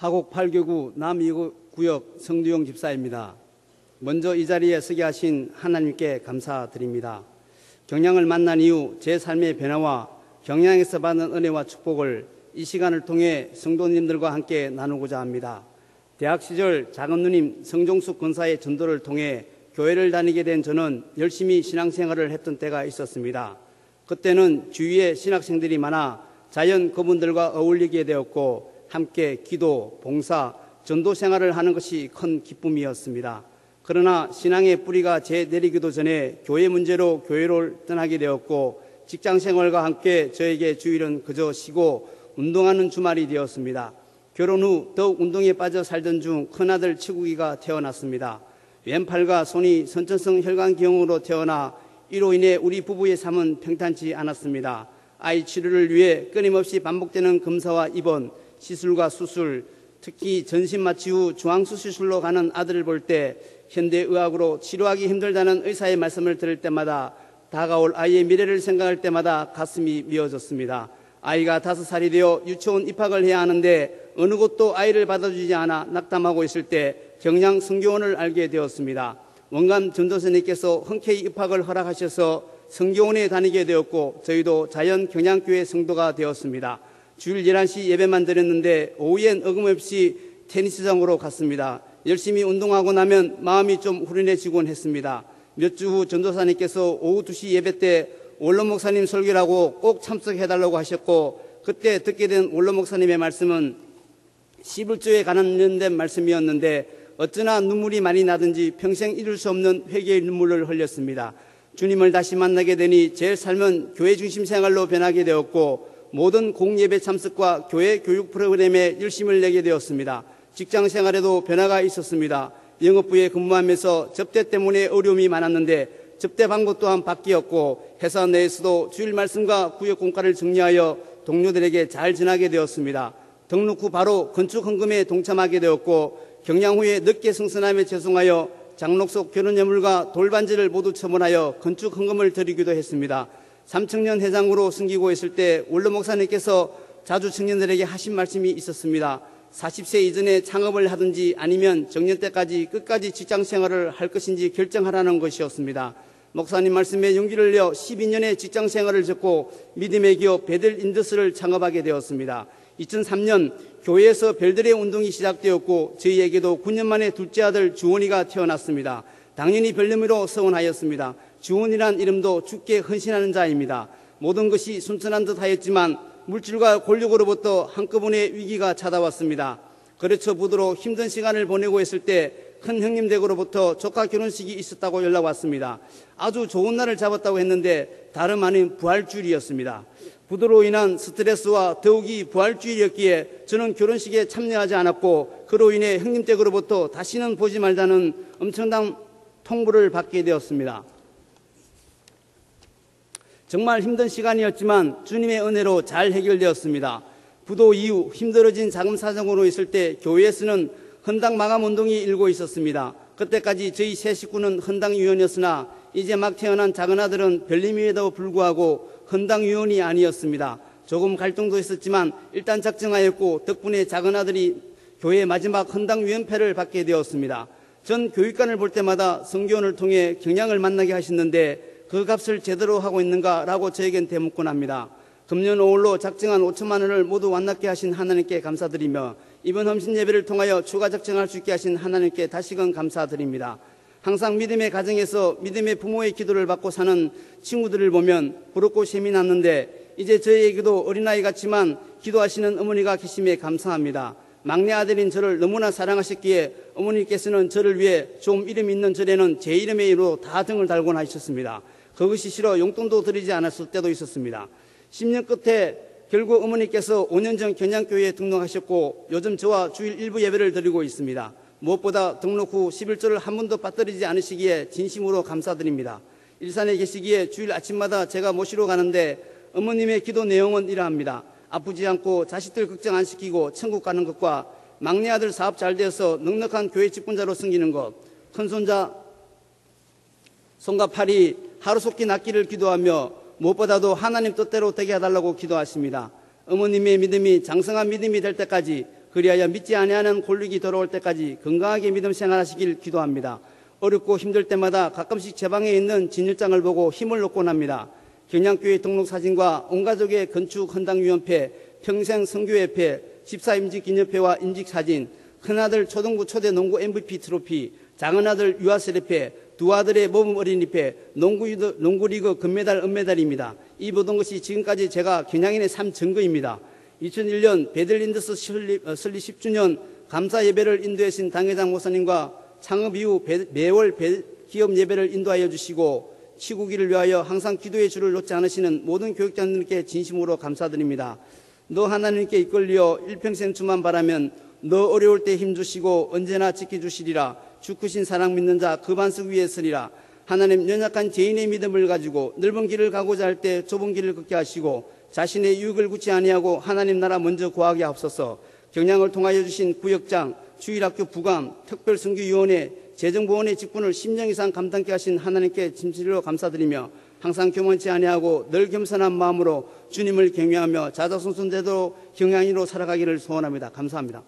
하곡 8교구 남이구역 성두용 집사입니다. 먼저 이 자리에 서게 하신 하나님께 감사드립니다. 경량을 만난 이후 제 삶의 변화와 경량에서 받은 은혜와 축복을 이 시간을 통해 성도님들과 함께 나누고자 합니다. 대학 시절 작은 누님 성종숙 권사의 전도를 통해 교회를 다니게 된 저는 열심히 신앙생활을 했던 때가 있었습니다. 그때는 주위에 신학생들이 많아 자연 그분들과 어울리게 되었고 함께 기도, 봉사, 전도 생활을 하는 것이 큰 기쁨이었습니다. 그러나 신앙의 뿌리가 제 내리기도 전에 교회 문제로 교회를 떠나게 되었고 직장생활과 함께 저에게 주일은 그저 쉬고 운동하는 주말이 되었습니다. 결혼 후 더욱 운동에 빠져 살던 중 큰아들 치국이가 태어났습니다. 왼팔과 손이 선천성 혈관기형으로 태어나 이로 인해 우리 부부의 삶은 평탄치 않았습니다. 아이 치료를 위해 끊임없이 반복되는 검사와 입원, 시술과 수술, 특히 전신 마취 후 중앙수술실로 가는 아들을 볼 때 현대의학으로 치료하기 힘들다는 의사의 말씀을 들을 때마다 다가올 아이의 미래를 생각할 때마다 가슴이 미어졌습니다. 아이가 5살이 되어 유치원 입학을 해야 하는데 어느 곳도 아이를 받아주지 않아 낙담하고 있을 때 경량 성교원을 알게 되었습니다. 원감 전도사님께서 흔쾌히 입학을 허락하셔서 성교원에 다니게 되었고 저희도 자연 경량교회 성도가 되었습니다. 주일 11시 예배만 드렸는데 오후엔 어김없이 테니스장으로 갔습니다. 열심히 운동하고 나면 마음이 좀 후련해지곤 했습니다. 몇 주 후 전도사님께서 오후 2시 예배 때 원로 목사님 설교라고 꼭 참석해달라고 하셨고 그때 듣게 된 원로 목사님의 말씀은 11조에 관련된 말씀이었는데 어쩌나 눈물이 많이 나든지 평생 잊을 수 없는 회개의 눈물을 흘렸습니다. 주님을 다시 만나게 되니 제 삶은 교회 중심 생활로 변하게 되었고 모든 공예배 참석과 교회 교육 프로그램에 열심을 내게 되었습니다. 직장 생활에도 변화가 있었습니다. 영업부에 근무하면서 접대 때문에 어려움이 많았는데 접대 방법 또한 바뀌었고 회사 내에서도 주일 말씀과 구역 공과를 정리하여 동료들에게 잘 전하게 되었습니다. 등록 후 바로 건축 헌금에 동참하게 되었고 경량 후에 늦게 승선함에 죄송하여 장록석 결혼예물과 돌반지를 모두 처분하여 건축 헌금을 드리기도 했습니다. 삼청년 회장으로 섬기고 있을 때 원로 목사님께서 자주 청년들에게 하신 말씀이 있었습니다. 40세 이전에 창업을 하든지 아니면 정년 때까지 끝까지 직장생활을 할 것인지 결정하라는 것이었습니다. 목사님 말씀에 용기를 내어 12년의 직장생활을 접고 믿음의 기업 베들인더스를 창업하게 되었습니다. 2003년 교회에서 별들의 운동이 시작되었고 저희에게도 9년 만에 둘째 아들 주원이가 태어났습니다. 당연히 별명으로 서원하였습니다. 주원이란 이름도 주께 헌신하는 자입니다. 모든 것이 순탄한 듯 하였지만 물질과 권력으로부터 한꺼번에 위기가 찾아왔습니다. 거래처 부도로 힘든 시간을 보내고 있을 때 큰 형님 댁으로부터 조카 결혼식이 있었다고 연락 왔습니다. 아주 좋은 날을 잡았다고 했는데 다름 아닌 부활주일이었습니다. 부도로 인한 스트레스와 더욱이 부활주일이었기에 저는 결혼식에 참여하지 않았고 그로 인해 형님 댁으로부터 다시는 보지 말자는 엄청난 통보를 받게 되었습니다. 정말 힘든 시간이었지만 주님의 은혜로 잘 해결되었습니다. 부도 이후 힘들어진 자금 사정으로 있을 때 교회에서는 헌당 마감 운동이 일고 있었습니다. 그때까지 저희 세 식구는 헌당위원이었으나 이제 막 태어난 작은 아들은 별님임에도 불구하고 헌당위원이 아니었습니다. 조금 갈등도 있었지만 일단 작정하였고 덕분에 작은 아들이 교회 마지막 헌당위원패를 받게 되었습니다. 전 교육관을 볼 때마다 성교원을 통해 경량을 만나게 하셨는데 그 값을 제대로 하고 있는가라고 저에겐 대묻곤 합니다. 금년 5월로 작정한 5천만 원을 모두 완납게 하신 하나님께 감사드리며 이번 헌신 예배를 통하여 추가 작정할 수 있게 하신 하나님께 다시금 감사드립니다. 항상 믿음의 가정에서 믿음의 부모의 기도를 받고 사는 친구들을 보면 부럽고 셈이 났는데 이제 저희에게도 어린아이 같지만 기도하시는 어머니가 계심에 감사합니다. 막내 아들인 저를 너무나 사랑하셨기에 어머니께서는 저를 위해 좀 이름 있는 절에는 제 이름으로 다 등을 달곤 하셨습니다. 그것이 싫어 용돈도 드리지 않았을 때도 있었습니다. 10년 끝에 결국 어머니께서 5년 전 경량교회에 등록하셨고 요즘 저와 주일 일부 예배를 드리고 있습니다. 무엇보다 등록 후 11조를 한 번도 빠뜨리지 않으시기에 진심으로 감사드립니다. 일산에 계시기에 주일 아침마다 제가 모시러 가는데 어머님의 기도 내용은 이러합니다. 아프지 않고 자식들 걱정 안 시키고 천국 가는 것과 막내 아들 사업 잘 되어서 넉넉한 교회 직분자로 섬기는 것, 큰손자 손과 팔이 하루속히 낫기를 기도하며 무엇보다도 하나님 뜻대로 되게 해달라고 기도하십니다. 어머님의 믿음이 장성한 믿음이 될 때까지 그리하여 믿지 아니하는 골육이 돌아올 때까지 건강하게 믿음 생활하시길 기도합니다. 어렵고 힘들 때마다 가끔씩 제 방에 있는 진열장을 보고 힘을 얻곤 합니다. 경량교회 등록 사진과 온가족의 건축 헌당위원회, 평생 선교협회, 집사 임직 기념회와 임직 사진, 큰아들 초등부 초대 농구 MVP 트로피, 작은아들 유아세례회, 두 아들의 모범 어린이회, 농구리그 금메달, 은메달입니다. 이 모든 것이 지금까지 제가 경향인의 삶 증거입니다. 2001년 베들린더스 설립 10주년 감사 예배를 인도하신 당회장 목사님과 창업 이후 매월 기업 예배를 인도하여 주시고 치구기를 위하여 항상 기도의 줄을 놓지 않으시는 모든 교육자님께 진심으로 감사드립니다. 너 하나님께 이끌려 일평생 주만 바라면 너 어려울 때 힘주시고 언제나 지켜주시리라. 주 크신 사랑 믿는 자 그 반석 위에 서리라. 하나님 연약한 죄인의 믿음을 가지고 넓은 길을 가고자 할 때 좁은 길을 걷게 하시고 자신의 유익을 굳지 아니하고 하나님 나라 먼저 구하게 하옵소서. 경량을 통하여 주신 구역장, 주일학교 부감, 특별선교위원회, 재정보원의 직분을 10년 이상 감당케 하신 하나님께 진실로 감사드리며 항상 교만치 아니하고 늘 겸손한 마음으로 주님을 경외하며 자자손손대로 경향인으로 살아가기를 소원합니다. 감사합니다.